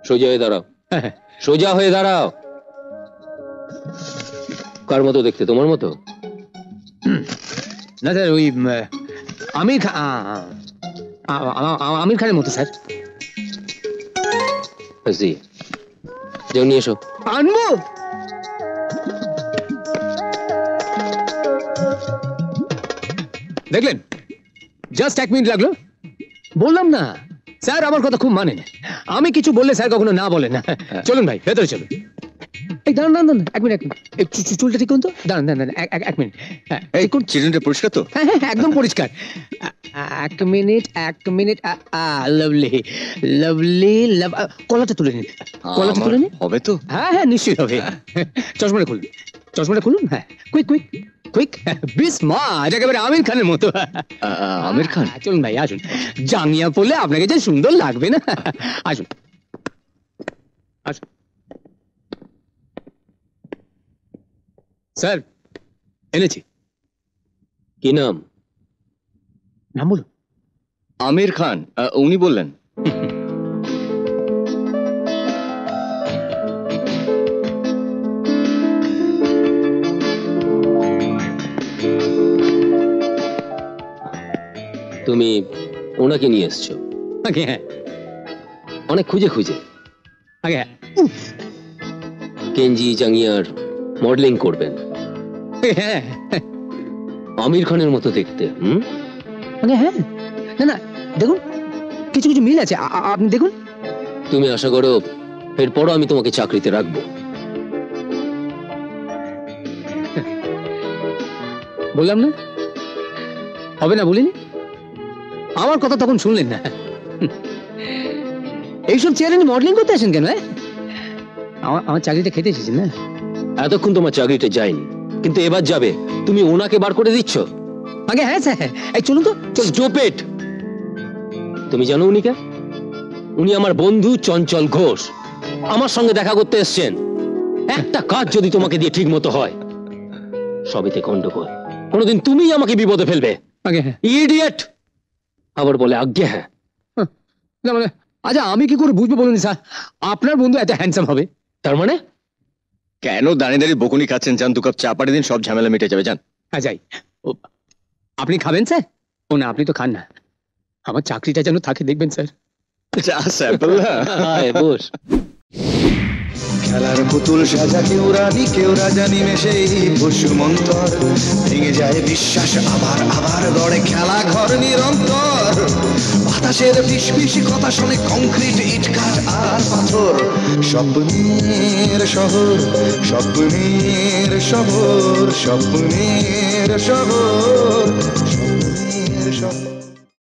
সোজা হয়ে দাঁড়াও, সোজা হয়ে দাঁড়াও। কার মতো দেখতে, তোমার মতো? না স্যার, ওই আমির খান, আমির খানের মতো স্যার। যাও নিয়ে এসো। আনবো। দেখলেন, জাস্ট 1 মিনিট লাগলো। বললাম না স্যার, আমার কথা খুব মানেন। আমি কিছু বললে স্যার কখনো না বলেন না। চলুন ভাই, ভেতরে চলুন। এই দাঁড়ান দাঁড়ান, 1 মিনিট, 1 মিনিট। এই চুলটা ঠিক করুন তো। দাঁড়ান দাঁড়ান, 1 মিনিট। এই চিরুনিটা পরিষ্কার তো? হ্যাঁ হ্যাঁ, একদম পরিষ্কার। 1 মিনিট, 1 মিনিট। লাভলি লাভলি লাভ। কলাটা তুলে নিন, কলাটা তুলে নিন। হবে তো? হ্যাঁ হ্যাঁ, নিশ্চয়ই হবে। চশমাটা খুলুন, চশমাটা খুলুন। হ্যাঁ, কুইক কুইক কুইক। বিস্মার্ট, একেবারে আমির খানের মতো। আমির খান? চলুন ভাই, আসুন। জাঙ্গিয়া পরলে আপনাকে যে সুন্দর লাগবে না। আসুন আসুন। স্যার, এনেছি। কি নাম? নাম বলুন। আমির খান। উনি বললেন। তুমি ওনাকে নিয়ে এসছো? আগে হ্যাঁ, অনেক খুঁজে খুঁজে। আগে হ্যাঁ। কেনজি জাঙ্গিয়ার মডেলিং করবেন? হ্যাঁ আমির খানের মতো দেখতে। আগে হ্যাঁ। না না, দেখুন কিছু কিছু মিল আছে, আপনি দেখুন। তুমি আশা করো এরপরও আমি তোমাকে চাকরিতে রাখবো? বললাম না হবে না, বলিনি? আমার কথা তখন শুনলেন না। এইসব চেয়ারে মডেলিং করতে আসেন কেন? আমার চাকরিটা খেতে এসেছেন না? এতক্ষণ তোমার চাকরিটা যায়নি, কিন্তু এবার যাবে। তুমি ওনাকে বার করে দিচ্ছ? আগে হ্যাঁ স্যার, এই চলুন তো। স্টুপিড! তুমি জানো উনি কে? উনি আমার বন্ধু চঞ্চল ঘোষ। আমার সঙ্গে দেখা করতে এসছেন। একটা কাজ যদি তোমাকে দিয়ে ঠিক মতো হয়, সবেতে গন্ডগোল। কোনোদিন তুমি আমাকে বিপদে ফেলবে। আগে হ্যাঁ। ইডিয়েট! আবার বলে আজ্ঞে হ্যাঁ। না মানে, আচ্ছা আমি কি করে বুঝবো বলুন স্যার আপনার বন্ধু এত হ্যান্ডসাম হবে? তার মানে? কেন দাঁড়িয়ে দাঁড়িয়ে বকুনি খাচ্ছেন? যান, 2 কাপ চা পাঠিয়ে দিন, সব ঝামেলা মিটে যাবে। যান। হ্যাঁ যাই। আপনি খাবেন স্যার? ও না, আপনি তো খান না। আমার চাকরিটা যেন থাকে, দেখবেন স্যার। চা স্যাম্পল না? বস। খেলার পুতুল সাজা কেউ রানী কেউ রাজা, নিমেষেই পশু মন্তর ভেঙে যায় বিশ্বাস, আবার আবার গড়ে খেলা ঘর নিরন্তর। বাতাসের ফিসফিস কথা শুনে কংক্রিট, ইটকাঠ আর পাথর। স্বপ্নের শহর, স্বপ্নের শহর, স্বপ্নের শহর।